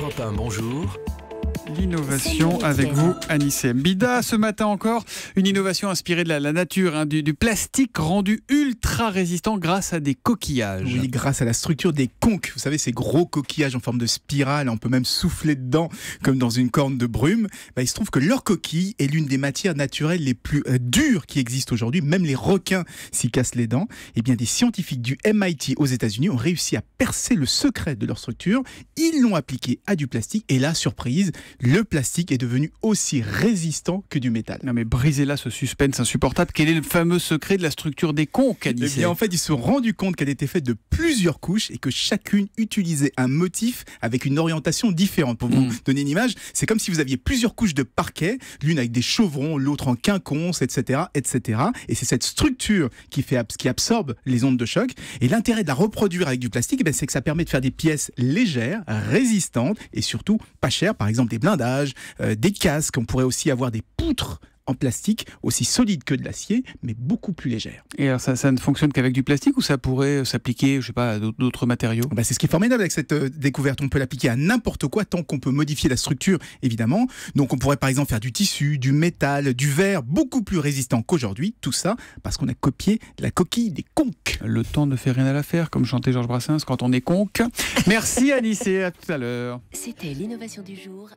Europe 1, bonjour. L'innovation avec vous, Anissé Mbida. Ce matin encore, une innovation inspirée de la nature, du plastique rendu ultra résistant grâce à des coquillages. Oui, grâce à la structure des conques. Vous savez, ces gros coquillages en forme de spirale, on peut même souffler dedans comme dans une corne de brume. Il se trouve que leur coquille est l'une des matières naturelles les plus dures qui existent aujourd'hui. Même les requins s'y cassent les dents. Et bien, des scientifiques du MIT aux États-Unis ont réussi à percer le secret de leur structure. Ils l'ont appliqué à du plastique et là, surprise, le plastique est devenu aussi résistant que du métal. Non mais brisez là ce suspense insupportable. Quel est le fameux secret de la structure des conques, Anissé ? Eh bien, en fait, ils se sont rendus compte qu'elle était faite de plusieurs couches et que chacune utilisait un motif avec une orientation différente. Pour vous donner une image, c'est comme si vous aviez plusieurs couches de parquet, l'une avec des chevrons, l'autre en quinconce, etc., etc. Et c'est cette structure qui absorbe les ondes de choc. Et l'intérêt de la reproduire avec du plastique, c'est que ça permet de faire des pièces légères, résistantes et surtout pas chères. Par exemple, des blindages, des casques. On pourrait aussi avoir des poutres en plastique, aussi solides que de l'acier, mais beaucoup plus légères. Et alors ça ne fonctionne qu'avec du plastique ou ça pourrait s'appliquer, je sais pas, à d'autres matériaux ? C'est ce qui est formidable avec cette découverte. On peut l'appliquer à n'importe quoi tant qu'on peut modifier la structure, évidemment. Donc on pourrait par exemple faire du tissu, du métal, du verre, beaucoup plus résistant qu'aujourd'hui. Tout ça parce qu'on a copié la coquille des conques. Le temps ne fait rien à l'affaire, comme chantait Georges Brassens quand on est conque. Merci Anissé, à tout à l'heure. C'était l'innovation du jour.